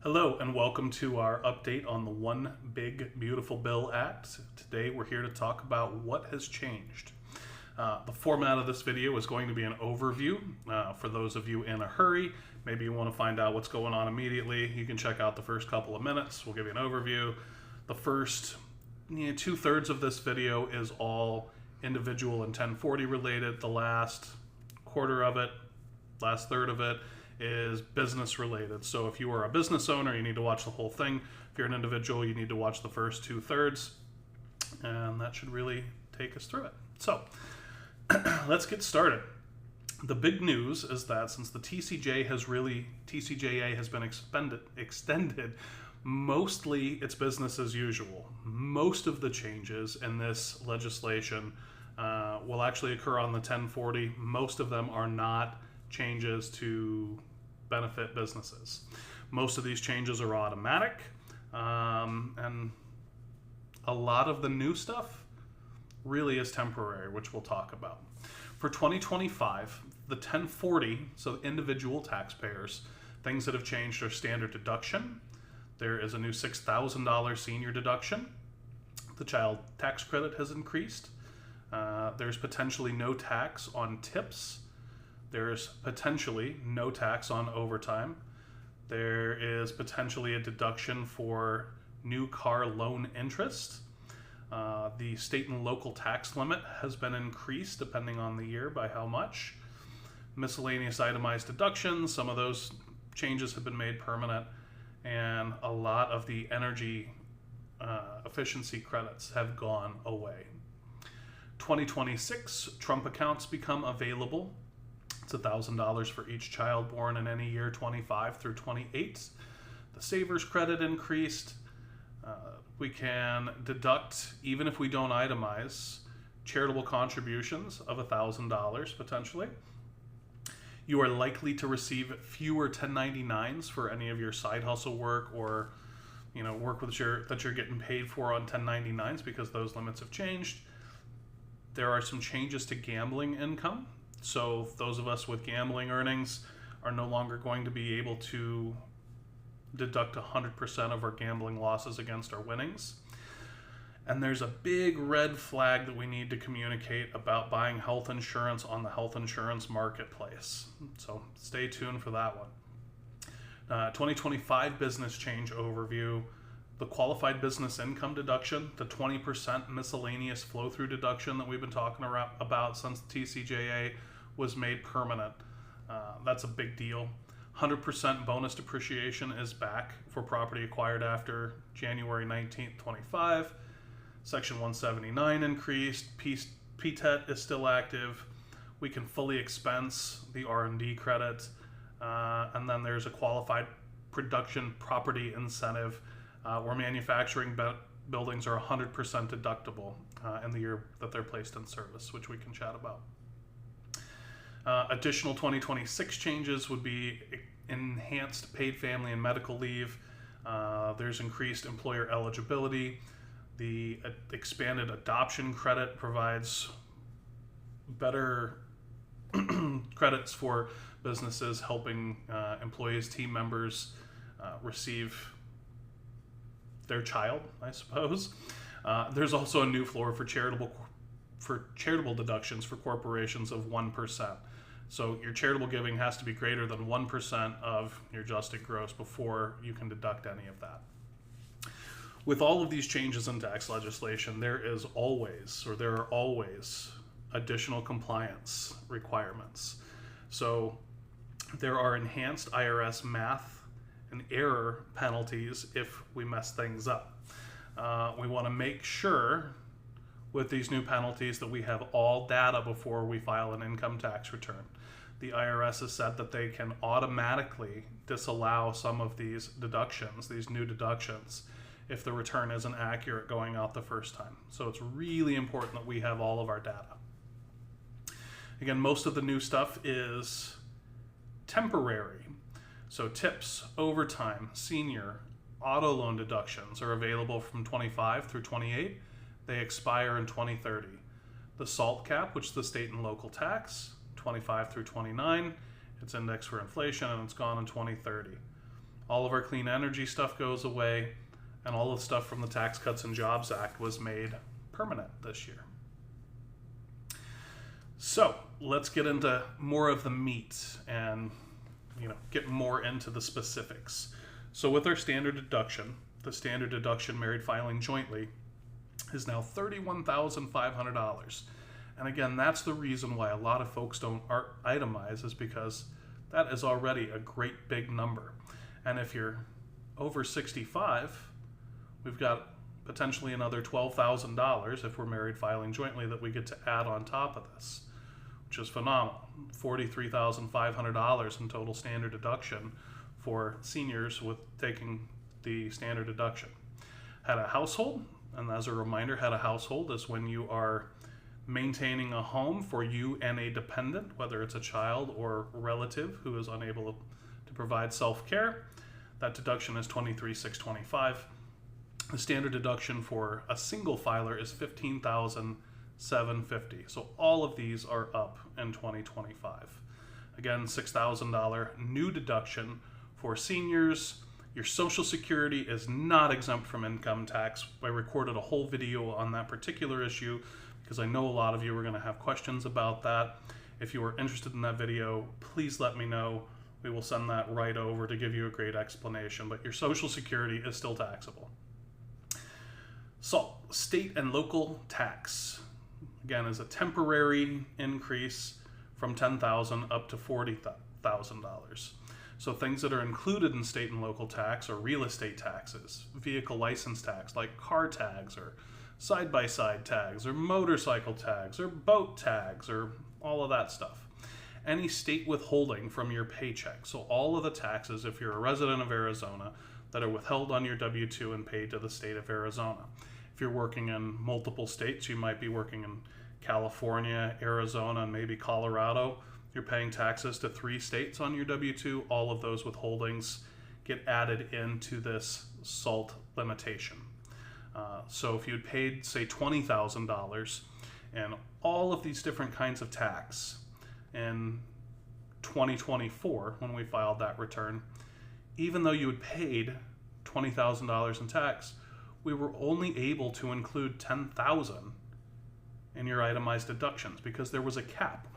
Hello and welcome to our update on the One Big Beautiful Bill Act. Today we're here to talk about what has changed. The format of this video is going to be an overview. For those of you in a hurry, maybe you want to find out what's going on immediately, you can check out the first couple of minutes. We'll give you an overview. The first 2/3 of this video is all individual and 1040 related. The last quarter of it, last third of it, is business related. So if you are a business owner, you need to watch the whole thing. If you're an individual, you need to watch the first 2/3, and that should really take us through it. So let's get started. The big news is that since the TCJA has been extended, mostly it's business as usual. Most of the changes in this legislation will actually occur on the 1040. Most of them are not changes to benefit businesses. Most of these changes are automatic, and a lot of the new stuff really is temporary, which we'll talk about. For 2025, the 1040, so individual taxpayers, things that have changed are standard deduction. There is a new $6,000 senior deduction. The child tax credit has increased. There's potentially no tax on tips. There's potentially no tax on overtime. There is potentially a deduction for new car loan interest. The state and local tax limit has been increased depending on the year by how much. Miscellaneous itemized deductions, some of those changes have been made permanent, and a lot of the energy efficiency credits have gone away. 2026, Trump accounts become available. It's $1,000 for each child born in any year 25 through 28. The Savers credit increased. We can deduct, even if we don't itemize, charitable contributions of $1,000 potentially. You are likely to receive fewer 1099s for any of your side hustle work or work that you're getting paid for on 1099s because those limits have changed. There are some changes to gambling income. So those of us with gambling earnings are no longer going to be able to deduct 100% of our gambling losses against our winnings. And there's a big red flag that we need to communicate about buying health insurance on the health insurance marketplace. So stay tuned for that one. 2025 business change overview. The qualified business income deduction, the 20% miscellaneous flow-through deduction that we've been talking about since the TCJA was made permanent. That's a big deal. 100% bonus depreciation is back for property acquired after January 19th, 25. Section 179 increased. PTET is still active. We can fully expense the R&D credit. And then there's a qualified production property incentive where manufacturing buildings are 100% deductible in the year that they're placed in service, which we can chat about. Additional 2026 changes would be enhanced paid family and medical leave. There's increased employer eligibility. The expanded adoption credit provides better credits for businesses helping employees, team members receive their child, I suppose. There's also a new floor for charitable deductions for corporations of 1%. So your charitable giving has to be greater than 1% of your adjusted gross before you can deduct any of that. With all of these changes in tax legislation, there are always additional compliance requirements. So there are enhanced IRS math and error penalties if we mess things up. We want to make sure with these new penalties that we have all data before we file an income tax return. The IRS has said that they can automatically disallow some of these deductions, these new deductions, if the return isn't accurate going out the first time. So it's really important that we have all of our data. Again, most of the new stuff is temporary. So tips, overtime, senior, auto loan deductions are available from 25 through 28. They expire in 2030. The SALT cap, which is the state and local tax, 25 through 29. It's indexed for inflation and it's gone in 2030. All of our clean energy stuff goes away, and all of the stuff from the Tax Cuts and Jobs Act was made permanent this year. So let's get into more of the meat and get more into the specifics. So with our standard deduction, the standard deduction married filing jointly is now $31,500. And again, that's the reason why a lot of folks don't itemize, is because that is already a great big number. And if you're over 65, we've got potentially another $12,000 if we're married filing jointly that we get to add on top of this, which is phenomenal. $43,500 in total standard deduction for seniors with taking the standard deduction. Head of household, and as a reminder, head of household is when you are maintaining a home for you and a dependent, whether it's a child or relative who is unable to provide self-care. That deduction is $23,625. The standard deduction for a single filer is $15,750. So all of these are up in 2025. Again, $6,000 new deduction for seniors. Your Social Security is not exempt from income tax. I recorded a whole video on that particular issue because I know a lot of you are going to have questions about that. If you are interested in that video, please let me know. We will send that right over to give you a great explanation, but your Social Security is still taxable. So, state and local tax, again, is a temporary increase from $10,000 up to $40,000. So things that are included in state and local tax are real estate taxes, vehicle license tax like car tags or side-by-side tags or motorcycle tags or boat tags or all of that stuff. Any state withholding from your paycheck. So all of the taxes, if you're a resident of Arizona, that are withheld on your W-2 and paid to the state of Arizona. If you're working in multiple states, you might be working in California, Arizona, and maybe Colorado. You're paying taxes to 3 states on your W-2. All of those withholdings get added into this SALT limitation. So if you had paid, say, $20,000 and all of these different kinds of tax in 2024, when we filed that return, even though you had paid $20,000 in tax, we were only able to include $10,000 in your itemized deductions because there was a cap.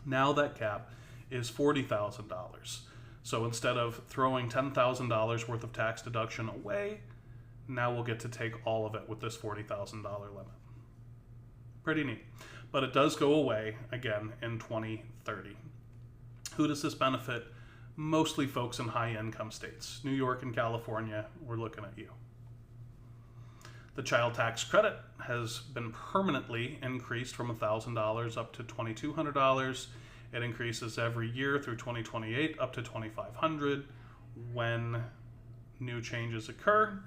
Now that cap is $40,000. So instead of throwing $10,000 worth of tax deduction away, now we'll get to take all of it with this $40,000 limit. Pretty neat. But it does go away again in 2030. Who does this benefit? Mostly folks in high income states. New York and California, we're looking at you. The child tax credit has been permanently increased from $1,000 up to $2,200. It increases every year through 2028 up to $2,500 when new changes occur.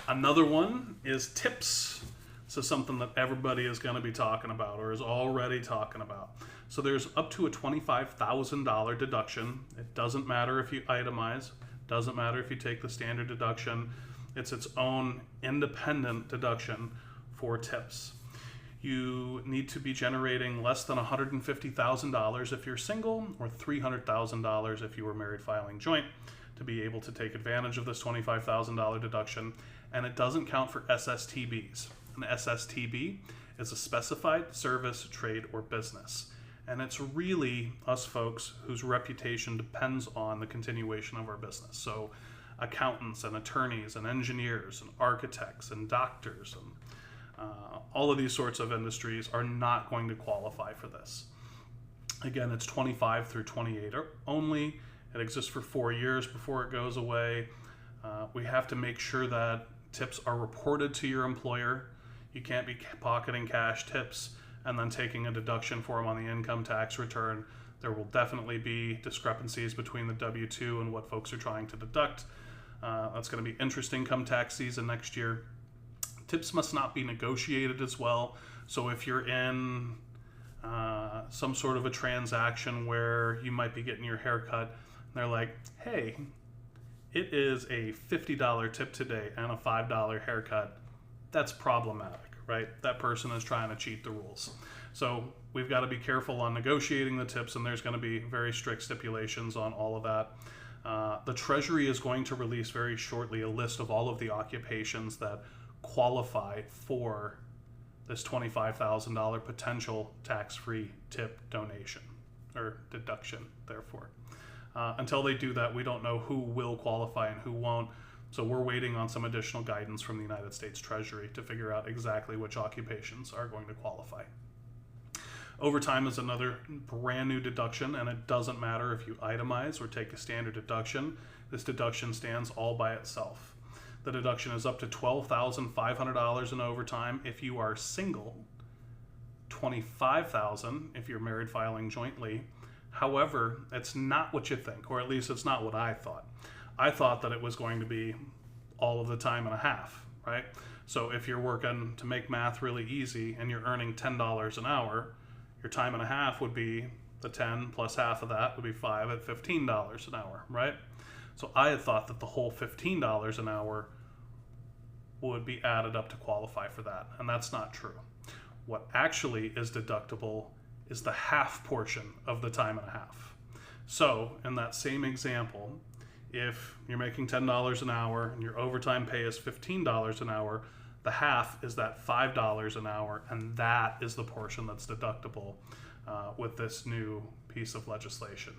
Another one is tips. This is something that everybody is going to be talking about or is already talking about. So there's up to a $25,000 deduction. It doesn't matter if you itemize, doesn't matter if you take the standard deduction. It's its own independent deduction for tips. You need to be generating less than $150,000 if you're single or $300,000 if you were married filing joint to be able to take advantage of this $25,000 deduction. And it doesn't count for SSTBs. An SSTB is a specified service, trade, or business. And it's really us folks whose reputation depends on the continuation of our business. So accountants and attorneys and engineers and architects and doctors and all of these sorts of industries are not going to qualify for this. Again, it's 25 through 28 only. It exists for 4 years before it goes away. We have to make sure that tips are reported to your employer. You can't be pocketing cash tips and then taking a deduction for them on the income tax return. There will definitely be discrepancies between the W-2 and what folks are trying to deduct. That's going to be interesting come tax season next year. Tips must not be negotiated as well. So if you're in some sort of a transaction where you might be getting your hair cut, and they're like, hey, it is a $50 tip today and a $5 haircut, that's problematic, right? That person is trying to cheat the rules. So we've got to be careful on negotiating the tips, and there's going to be very strict stipulations on all of that. The Treasury is going to release very shortly a list of all of the occupations that qualify for this $25,000 potential tax-free tip donation, or deduction, therefore. Until they do that, we don't know who will qualify and who won't. So we're waiting on some additional guidance from the United States Treasury to figure out exactly which occupations are going to qualify. Overtime is another brand new deduction, and it doesn't matter if you itemize or take a standard deduction. This deduction stands all by itself. The deduction is up to $12,500 in overtime if you are single, $25,000 if you're married filing jointly. However, it's not what you think, or at least it's not what I thought. I thought that it was going to be all of the time and a half, right? So if you're working, to make math really easy, and you're earning $10 an hour, your time and a half would be the 10 plus half of that would be 5 at $15 an hour, right? So I had thought that the whole $15 an hour would be added up to qualify for that, and that's not true. What actually is deductible is the half portion of the time and a half. So in that same example, if you're making $10 an hour and your overtime pay is $15 an hour, the half is that $5 an hour, and that is the portion that's deductible with this new piece of legislation.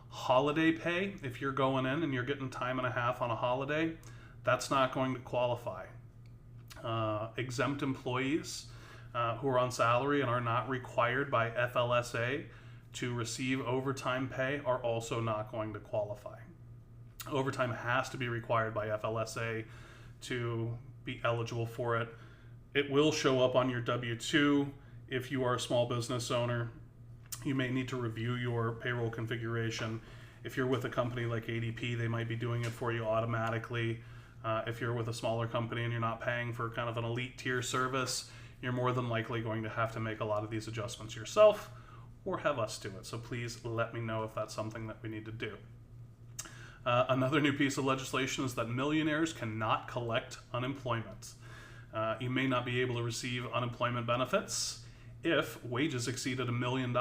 Holiday pay, if you're going in and you're getting time and a half on a holiday, that's not going to qualify. Exempt employees who are on salary and are not required by FLSA to receive overtime pay are also not going to qualify. Overtime has to be required by FLSA to be eligible for it. It will show up on your W-2 if you are a small business owner. You may need to review your payroll configuration. If you're with a company like ADP, they might be doing it for you automatically. If you're with a smaller company and you're not paying for kind of an elite tier service, you're more than likely going to have to make a lot of these adjustments yourself or have us do it. So please let me know if that's something that we need to do. Another new piece of legislation is that millionaires cannot collect unemployment. You may not be able to receive unemployment benefits if wages exceeded $1 million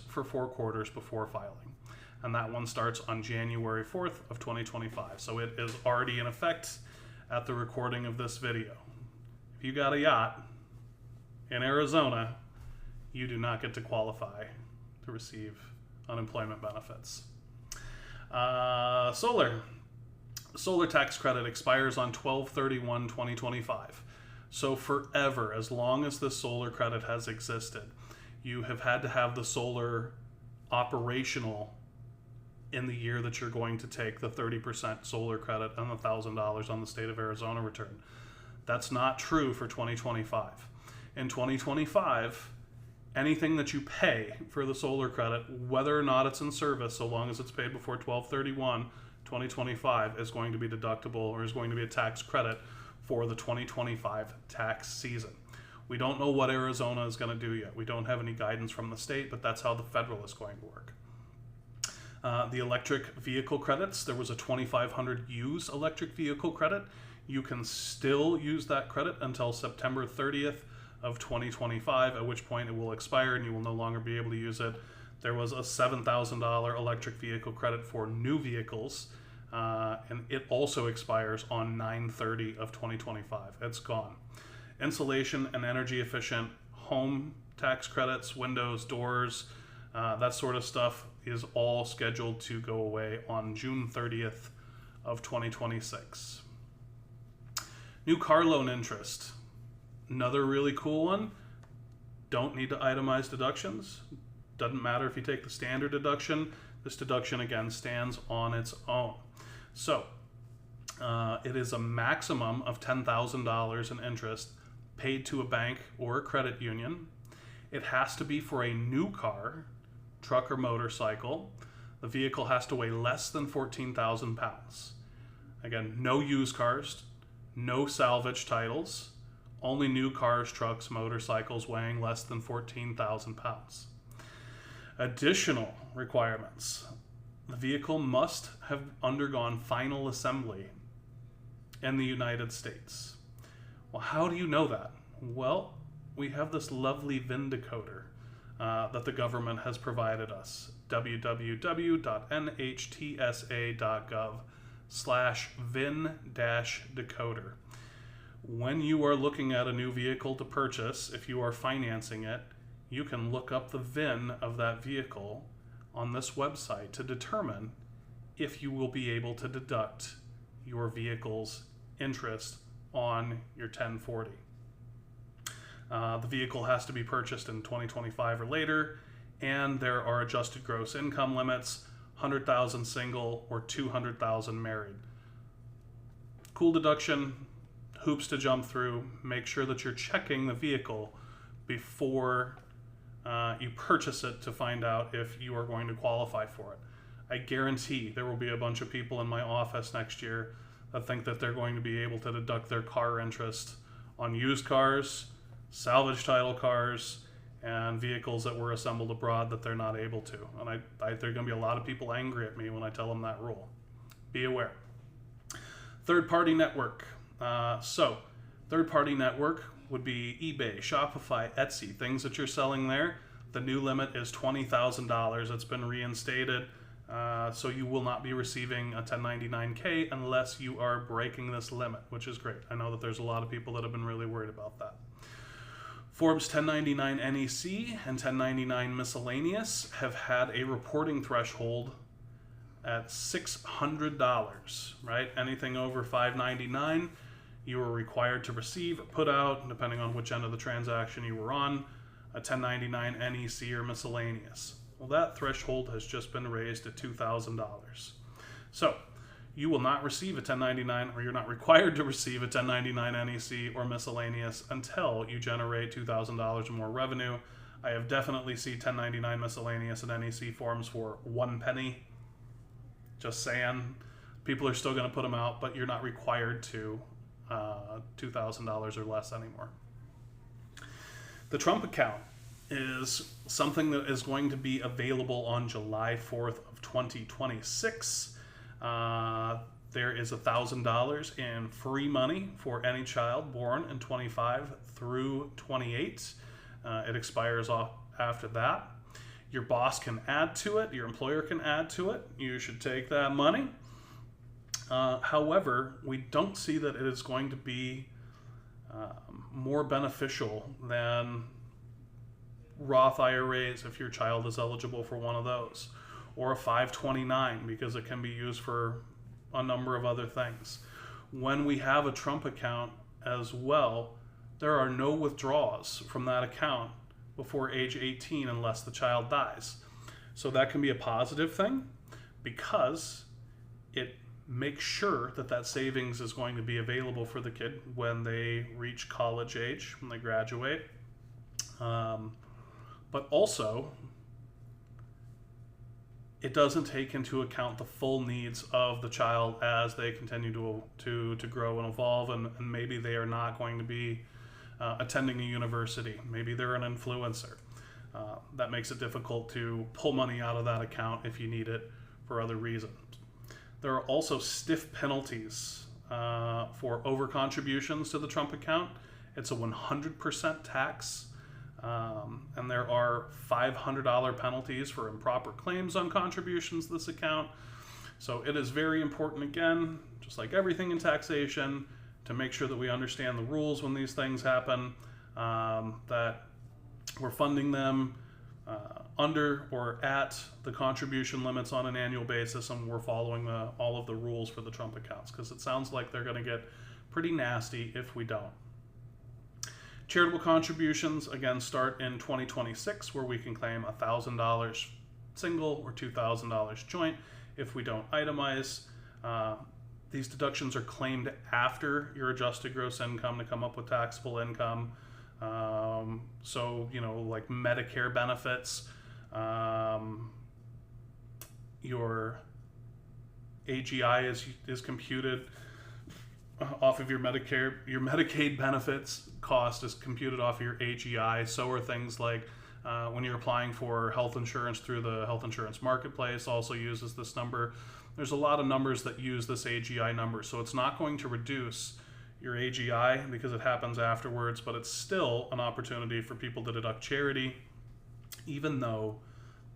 for 4 quarters before filing. And that one starts on January 4th of 2025. So it is already in effect at the recording of this video. If you got a yacht in Arizona, you do not get to qualify to receive unemployment benefits. Solar tax credit expires on 12/31/2025. So forever, as long as this solar credit has existed, you have had to have the solar operational in the year that you're going to take the 30% solar credit and the $1,000 on the state of Arizona return. That's not true for 2025. In 2025, anything that you pay for the solar credit, whether or not it's in service, so long as it's paid before 12/31/2025, is going to be deductible or is going to be a tax credit for the 2025 tax season. We don't know what Arizona is going to do yet. We don't have any guidance from the state, but that's how the federal is going to work. The electric vehicle credits, there was a 2,500 use electric vehicle credit. You can still use that credit until September 30th of 2025, at which point it will expire and you will no longer be able to use it. There was a $7,000 electric vehicle credit for new vehicles, and it also expires on 9/30 of 2025. It's gone. Insulation and energy efficient home tax credits, windows, doors, that sort of stuff is all scheduled to go away on June 30th of 2026. New car loan interest. Another really cool one. Don't need to itemize deductions. Doesn't matter if you take the standard deduction. This deduction, again, stands on its own. So it is a maximum of $10,000 in interest paid to a bank or a credit union. It has to be for a new car, truck, or motorcycle. The vehicle has to weigh less than 14,000 pounds. Again, no used cars, no salvage titles, only new cars, trucks, motorcycles weighing less than 14,000 pounds. Additional requirements. The vehicle must have undergone final assembly in the United States. Well, how do you know that? Well, we have this lovely VIN decoder. that the government has provided us. www.nhtsa.gov/VIN-decoder. When you are looking at a new vehicle to purchase, if you are financing it, you can look up the VIN of that vehicle on this website to determine if you will be able to deduct your vehicle's interest on your 1040. The vehicle has to be purchased in 2025 or later, and there are adjusted gross income limits, 100,000 single or 200,000 married. Cool deduction, hoops to jump through. Make sure that you're checking the vehicle before you purchase it to find out if you are going to qualify for it. I guarantee there will be a bunch of people in my office next year that think that they're going to be able to deduct their car interest on used cars, salvage title cars, and vehicles that were assembled abroad that they're not able to. And there are going to be a lot of people angry at me when I tell them that rule. Be aware. Third-party network. Third-party network would be eBay, Shopify, Etsy, things that you're selling there. The new limit is $20,000. It's been reinstated. So you will not be receiving a 1099K unless you are breaking this limit, which is great. I know that there's a lot of people that have been really worried about that. Forbes 1099 NEC and 1099 miscellaneous have had a reporting threshold at $600, right? Anything over $599, you are required to receive or put out, depending on which end of the transaction you were on, a 1099 NEC or miscellaneous. Well, that threshold has just been raised to $2,000. So you will not receive a 1099, or you're not required to receive a 1099 NEC or miscellaneous until you generate $2,000 or more revenue. I have definitely seen 1099 miscellaneous and NEC forms for 1 penny. Just saying, people are still going to put them out, but you're not required to $2,000 or less anymore. The Trump account is something that is going to be available on July 4th of 2026. There is $1,000 in free money for any child born in 25 through 28. It expires off after that. Your boss can add to it. Your employer can add to it. You should take that money. However, we don't see that it is going to be more beneficial than Roth IRAs if your child is eligible for one of those, or a 529 because it can be used for a number of other things. When we have a Trump account as well, there are no withdrawals from that account before age 18 unless the child dies. So that can be a positive thing because it makes sure that that savings is going to be available for the kid when they reach college age, when they graduate. But also, it doesn't take into account the full needs of the child as they continue to grow and evolve, and maybe they are not going to be attending a university. Maybe they're an influencer. That makes it difficult to pull money out of that account if you need it for other reasons. There are also stiff penalties for over-contributions to the Trump account. It's a 100% tax. And there are $500 penalties for improper claims on contributions to this account. So it is very important, again, just like everything in taxation, to make sure that we understand the rules when these things happen, that we're funding them under or at the contribution limits on an annual basis, and we're following all of the rules for the Trump accounts, because it sounds like they're going to get pretty nasty if we don't. Charitable contributions, again, start in 2026, where we can claim $1,000 single or $2,000 joint if we don't itemize. These deductions are claimed after your adjusted gross income to come up with taxable income. So, like Medicare benefits, your AGI is computed off of your Medicare. Your Medicaid benefits cost is computed off of your AGI. So are things like when you're applying for health insurance through the health insurance marketplace, also uses this number. There's a lot of numbers that use this AGI number, so it's not going to reduce your AGI because it happens afterwards, but it's still an opportunity for people to deduct charity even though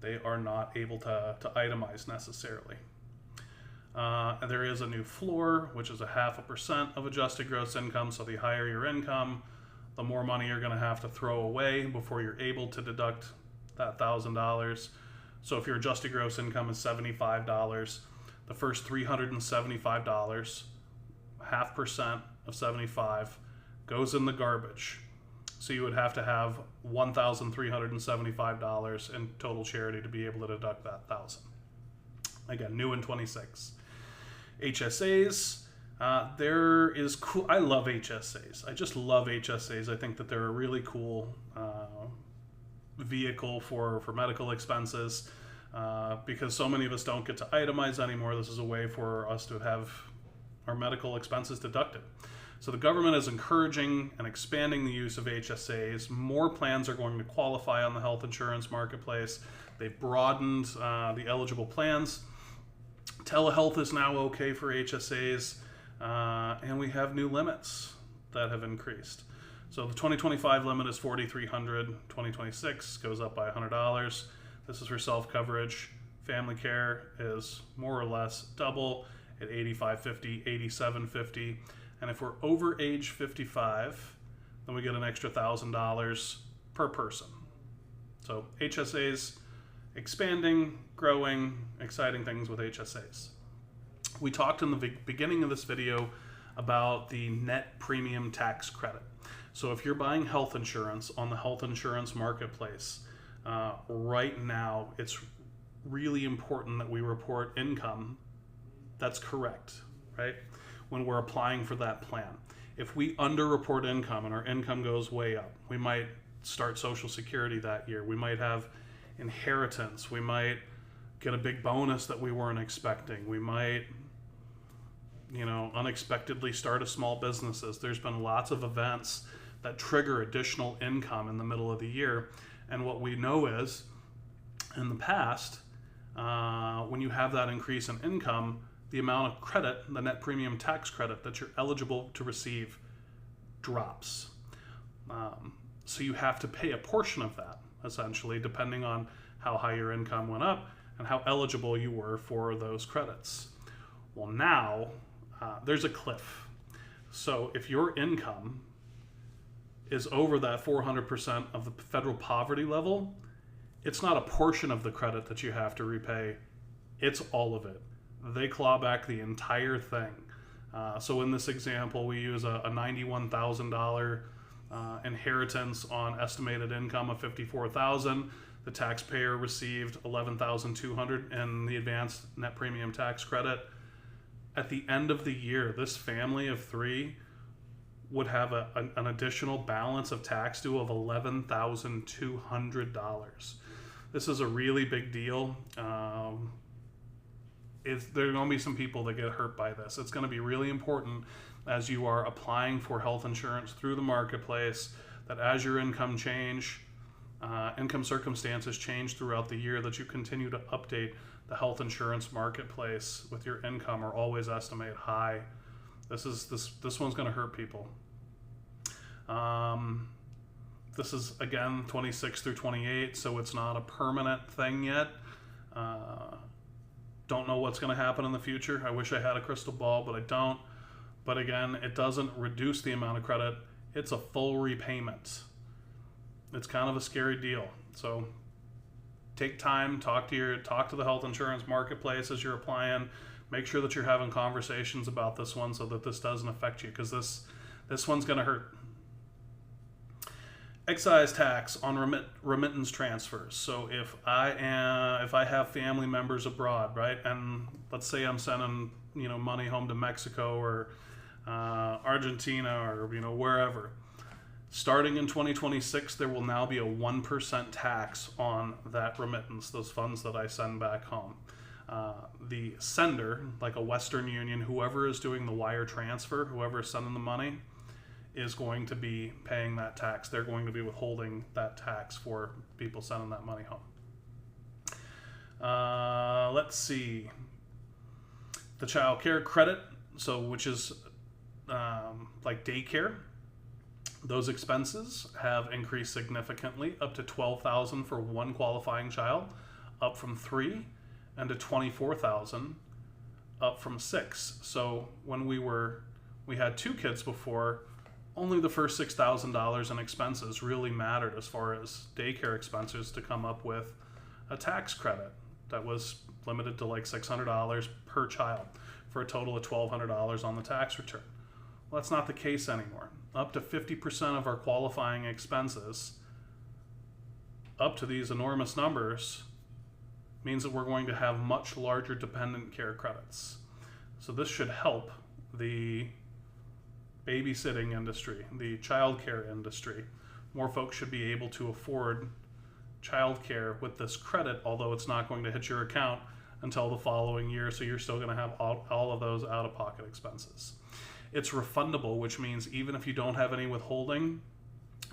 they are not able to itemize necessarily. And there is a new floor, which is 0.5% of adjusted gross income. So the higher your income, the more money you're going to have to throw away before you're able to deduct that $1,000. So if your adjusted gross income is $75, the first $375, 0.5% of 75 goes in the garbage. So you would have to have $1,375 in total charity to be able to deduct that $1,000. Again, new in 26. HSAs, there is cool. I love HSAs. I just love HSAs. I think that they're a really cool vehicle for medical expenses because so many of us don't get to itemize anymore. This is a way for us to have our medical expenses deducted. So the government is encouraging and expanding the use of HSAs. More plans are going to qualify on the health insurance marketplace. They've broadened the eligible plans. Telehealth is now okay for HSAs, and we have new limits that have increased. So the 2025 limit is $4,300. 2026 goes up by $100. This is for self-coverage. Family care is more or less double at $8,550, $8,750. And if we're over age 55, then we get an extra $1,000 per person. So HSAs, expanding, growing, exciting things with HSAs. We talked in the beginning of this video about the net premium tax credit. So if you're buying health insurance on the health insurance marketplace, right now it's really important that we report income that's correct, right? When we're applying for that plan. If we underreport income and our income goes way up, we might start Social Security that year. We might have inheritance. We might get a big bonus that we weren't expecting. We might, unexpectedly start a small businesses. There's been lots of events that trigger additional income in the middle of the year. And what we know is, in the past, when you have that increase in income, the amount of credit, the net premium tax credit that you're eligible to receive drops. So you have to pay a portion of that, essentially, depending on how high your income went up and how eligible you were for those credits. Well, now there's a cliff. So if your income is over that 400% of the federal poverty level, it's not a portion of the credit that you have to repay, it's all of it. They claw back the entire thing. So in this example, we use a $91,000 inheritance on estimated income of $54,000. The taxpayer received $11,200 in the advanced net premium tax credit. At the end of the year, this family of three would have an additional balance of tax due of $11,200. This is a really big deal. There are going to be some people that get hurt by this. It's going to be really important as you are applying for health insurance through the marketplace that as your income circumstances change throughout the year, that you continue to update the health insurance marketplace with your income or always estimate high. This one's going to hurt people. This is, again, 26 through 28, so it's not a permanent thing yet. Don't know what's going to happen in the future. I wish I had a crystal ball, but I don't. But again, it doesn't reduce the amount of credit. It's a full repayment. It's kind of a scary deal. So take time, talk to the health insurance marketplace as you're applying. Make sure that you're having conversations about this one so that this doesn't affect you, because this one's going to hurt. Excise tax on remittance transfers. So if I have family members abroad, right, and let's say I'm sending money home to Mexico or Argentina or wherever, starting in 2026, there will now be a 1% tax on that remittance, those funds that I send back home. The sender, like a Western Union, whoever is doing the wire transfer, whoever is sending the money, is going to be paying that tax. They're going to be withholding that tax for people sending that money home. Let's see. The child care credit, which is like daycare. Those expenses have increased significantly, up to $12,000 for one qualifying child, up from 3, and to $24,000, up from 6. So when we had 2 kids before, only the first $6,000 in expenses really mattered as far as daycare expenses to come up with a tax credit that was limited to like $600 per child for a total of $1,200 on the tax return. Well, that's not the case anymore. Up to 50% of our qualifying expenses, up to these enormous numbers, means that we're going to have much larger dependent care credits. So this should help the babysitting industry, the childcare industry. More folks should be able to afford childcare with this credit, although it's not going to hit your account until the following year, so you're still going to have all of those out-of-pocket expenses. It's refundable, which means even if you don't have any withholding,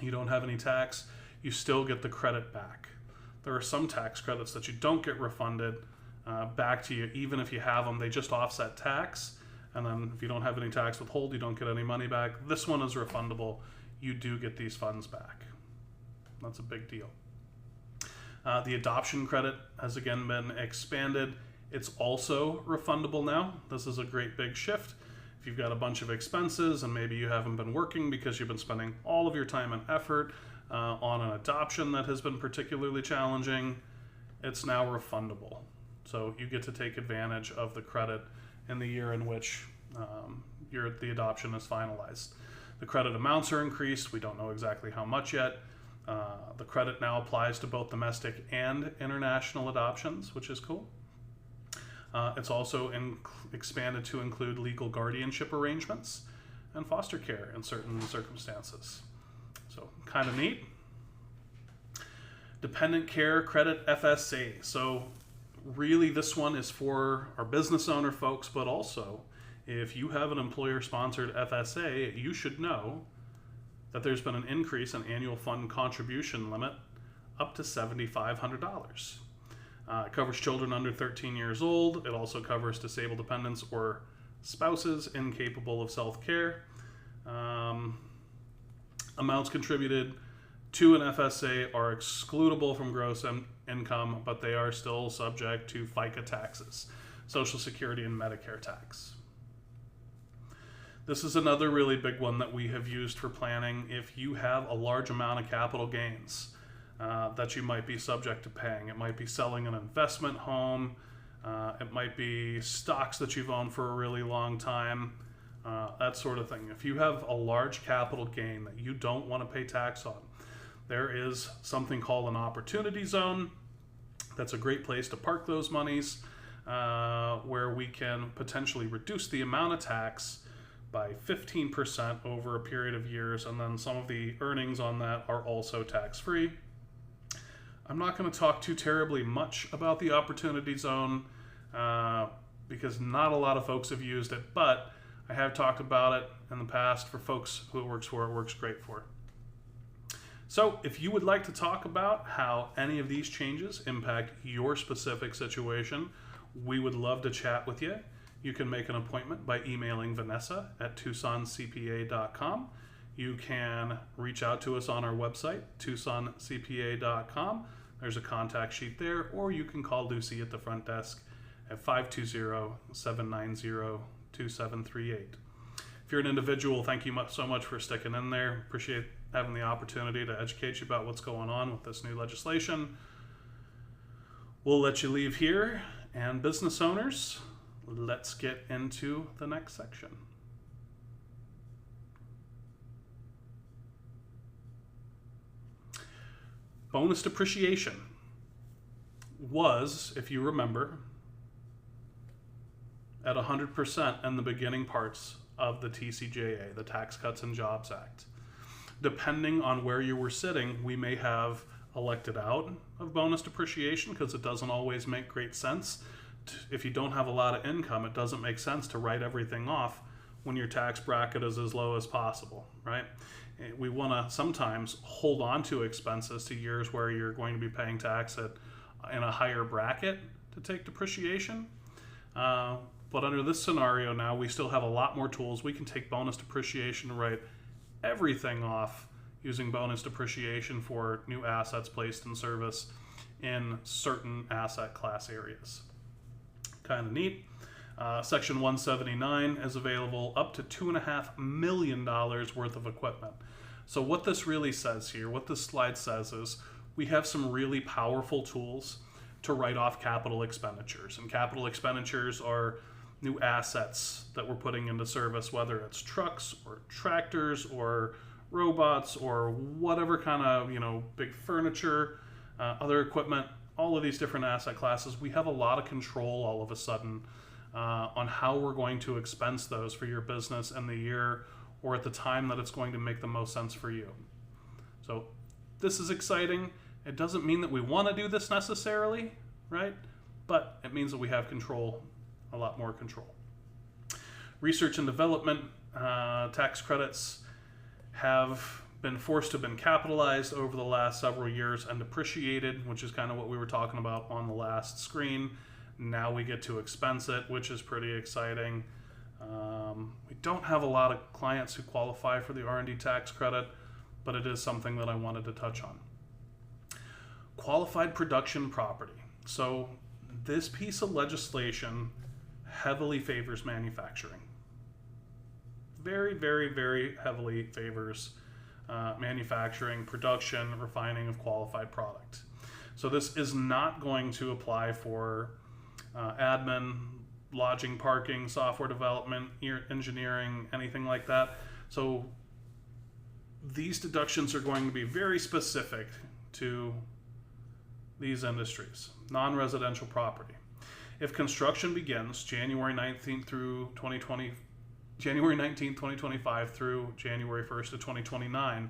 you don't have any tax, you still get the credit back. There are some tax credits that you don't get refunded back to you, even if you have them. They just offset tax, and then if you don't have any tax withhold, you don't get any money back. This one is refundable. You do get these funds back. That's a big deal. The adoption credit has again been expanded. It's also refundable now. This is a great big shift. If you've got a bunch of expenses and maybe you haven't been working because you've been spending all of your time and effort on an adoption that has been particularly challenging, it's now refundable. So you get to take advantage of the credit in the year in which the adoption is finalized. The credit amounts are increased. We don't know exactly how much yet. The credit now applies to both domestic and international adoptions, which is cool. It's also expanded to include legal guardianship arrangements and foster care in certain circumstances. So kind of neat. Dependent care credit FSA. So really this one is for our business owner folks, but also if you have an employer-sponsored FSA, you should know that there's been an increase in annual fund contribution limit up to $7,500. It covers children under 13 years old. It also covers disabled dependents or spouses incapable of self-care. Amounts contributed to an FSA are excludable from gross income, but they are still subject to FICA taxes, Social Security and Medicare tax. This is another really big one that we have used for planning. If you have a large amount of capital gains that you might be subject to paying, it might be selling an investment home, it might be stocks that you've owned for a really long time, that sort of thing. If you have a large capital gain that you don't want to pay tax on, there is something called an opportunity zone. That's a great place to park those monies, where we can potentially reduce the amount of tax by 15% over a period of years, and then some of the earnings on that are also tax-free. I'm not going to talk too terribly much about the opportunity zone because not a lot of folks have used it, but I have talked about it in the past for folks who it works great for. So if you would like to talk about how any of these changes impact your specific situation, we would love to chat with you. You can make an appointment by emailing Vanessa at TucsonCPA.com. You can reach out to us on our website, TucsonCPA.com. There's a contact sheet there, or you can call Lucy at the front desk at 520-790-2738. If you're an individual, thank you so much for sticking in there. Appreciate having the opportunity to educate you about what's going on with this new legislation. We'll let you leave here, and business owners, let's get into the next section. Bonus depreciation was, if you remember, at 100% in the beginning parts of the TCJA, the Tax Cuts and Jobs Act. Depending on where you were sitting, we may have elected out of bonus depreciation because it doesn't always make great sense. If you don't have a lot of income, it doesn't make sense to write everything off when your tax bracket is as low as possible, right? We want to sometimes hold on to expenses to years where you're going to be paying tax in a higher bracket to take depreciation. But under this scenario now, we still have a lot more tools. We can take bonus depreciation, write everything off using bonus depreciation for new assets placed in service in certain asset class areas. Kind of neat. Section 179 is available up to $2.5 million worth of equipment. So what this really says here, what this slide says is we have some really powerful tools to write off capital expenditures. And capital expenditures are new assets that we're putting into service, whether it's trucks or tractors or robots or whatever kind of, big furniture, other equipment, all of these different asset classes. We have a lot of control all of a sudden on how we're going to expense those for your business in the year or at the time that it's going to make the most sense for you. So this is exciting. It doesn't mean that we want to do this necessarily, right? But it means that we have control, a lot more control. Research and development tax credits have been forced to have been capitalized over the last several years and depreciated, which is kind of what we were talking about on the last screen. Now we get to expense it, which is pretty exciting. We don't have a lot of clients who qualify for the R&D tax credit, but it is something that I wanted to touch on. Qualified production property. So this piece of legislation heavily favors manufacturing. Very, very, very heavily favors manufacturing, production, refining of qualified product. So this is not going to apply for admin, lodging, parking, software development, engineering, anything like that. So these deductions are going to be very specific to these industries. Non-residential property. If construction begins January 19th, 2025 through January 1st of 2029,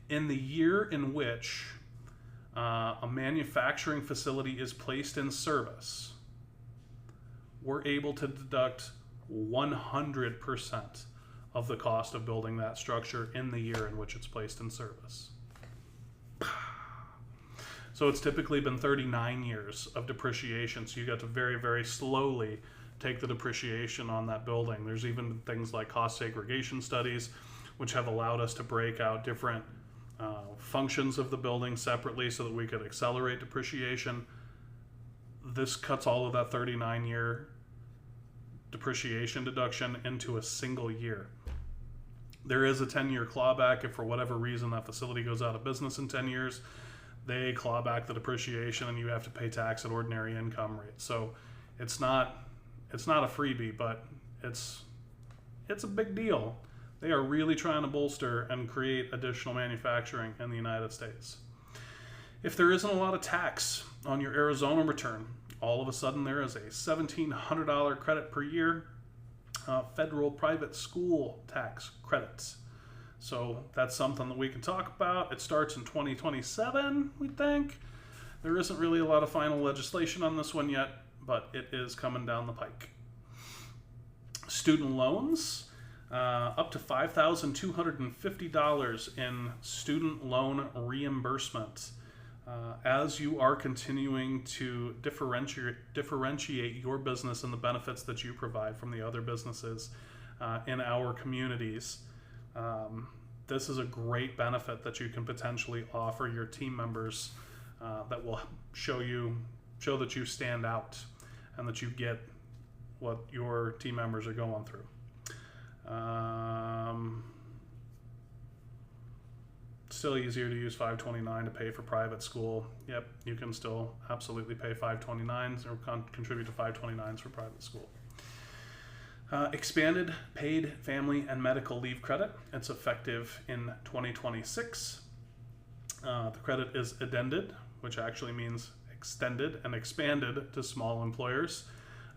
in the year in which a manufacturing facility is placed in service, we're able to deduct 100% of the cost of building that structure in the year in which it's placed in service. So it's typically been 39 years of depreciation, so you got to very, very slowly take the depreciation on that building. There's even things like cost segregation studies, which have allowed us to break out different functions of the building separately so that we could accelerate depreciation. This cuts all of that 39-year depreciation deduction into a single year. There is a 10-year clawback if for whatever reason that facility goes out of business in 10 years. They claw back the depreciation and you have to pay tax at ordinary income rate. So it's not a freebie, but it's a big deal. They are really trying to bolster and create additional manufacturing in the United States. If there isn't a lot of tax on your Arizona return, all of a sudden there is a $1,700 credit per year federal private school tax credits. So that's something that we can talk about. It starts in 2027, we think. There isn't really a lot of final legislation on this one yet, but it is coming down the pike. Student loans, up to $5,250 in student loan reimbursement. As you are continuing to differentiate your business and the benefits that you provide from the other businesses in our communities, this is a great benefit that you can potentially offer your team members that will show that you stand out and that you get what your team members are going through. Still easier to use 529 to pay for private school. Yep, you can still absolutely pay 529s or contribute to 529s for private school. Expanded paid family and medical leave credit. It's effective in 2026. The credit is addended, which actually means extended and expanded to small employers.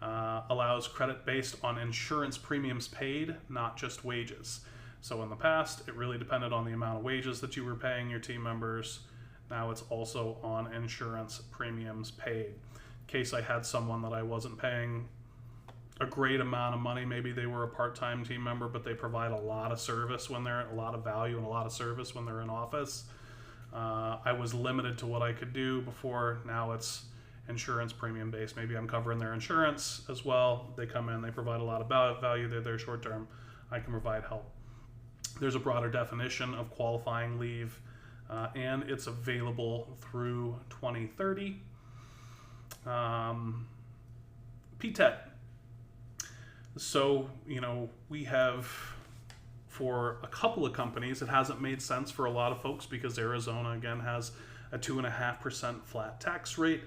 Allows credit based on insurance premiums paid, not just wages. So in the past, it really depended on the amount of wages that you were paying your team members. Now it's also on insurance premiums paid. In case I had someone that I wasn't paying a great amount of money, maybe they were a part-time team member, but they provide a lot of service when they're, a lot of value and a lot of service when they're in office. I was limited to what I could do before. Now it's insurance premium based. Maybe I'm covering their insurance as well. They come in, they provide a lot of value. They're there short term. I can provide help. There's a broader definition of qualifying leave, and it's available through 2030. PTET. So, we have, for a couple of companies, it hasn't made sense for a lot of folks because Arizona, again, has a 2.5% flat tax rate.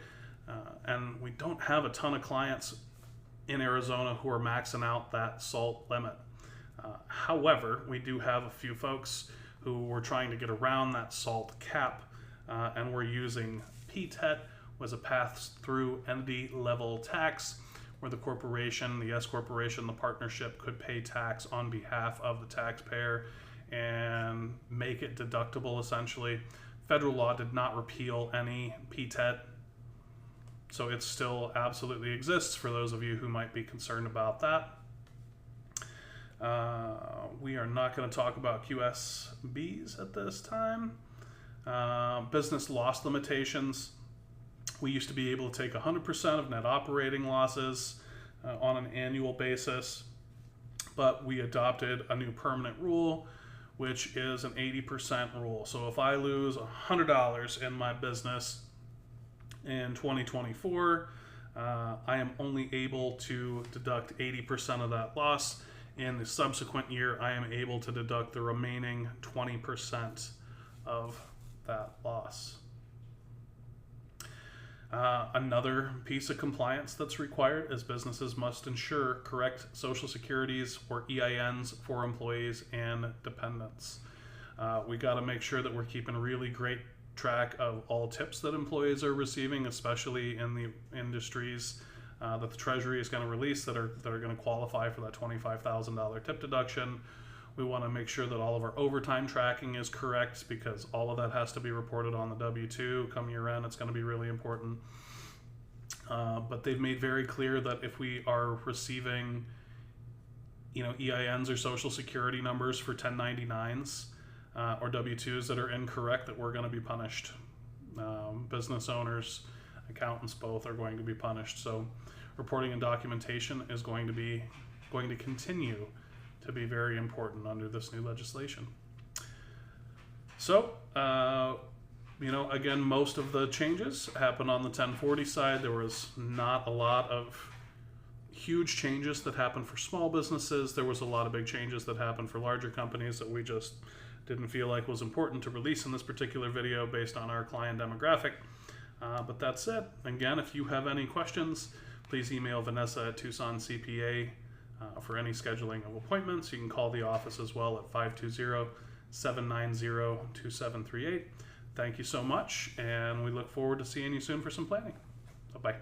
And we don't have a ton of clients in Arizona who are maxing out that SALT limit. However, we do have a few folks who were trying to get around that SALT cap, and we're using PTET as a pass-through entity level tax, where the corporation, the S corporation, the partnership could pay tax on behalf of the taxpayer and make it deductible, essentially. Federal law did not repeal any PTET, so it still absolutely exists for those of you who might be concerned about that. We are not going to talk about QSBs at this time. Business loss limitations. We used to be able to take 100% of net operating losses on an annual basis, but we adopted a new permanent rule, which is an 80% rule. So if I lose $100 in my business in 2024, I am only able to deduct 80% of that loss. In the subsequent year, I am able to deduct the remaining 20% of that loss. Another piece of compliance that's required is businesses must ensure correct Social Securities or EINs for employees and dependents. We got to make sure that we're keeping really great track of all tips that employees are receiving, especially in the industries that the Treasury is going to release that are going to qualify for that $25,000 tip deduction. We want to make sure that all of our overtime tracking is correct, because all of that has to be reported on the W-2 come year end. It's going to be really important. But they've made very clear that if we are receiving, EINs or Social Security numbers for 1099s or W-2s that are incorrect, that we're going to be punished. Business owners, accountants, both are going to be punished. So reporting and documentation is going to continue to be very important under this new legislation. So, again, most of the changes happened on the 1040 side. There was not a lot of huge changes that happened for small businesses. There was a lot of big changes that happened for larger companies that we just didn't feel like was important to release in this particular video based on our client demographic. But that's it. Again, if you have any questions, please email Vanessa at Tucson CPA for any scheduling of appointments. You can call the office as well at 520-790-2738. Thank you so much, and we look forward to seeing you soon for some planning. Bye-bye.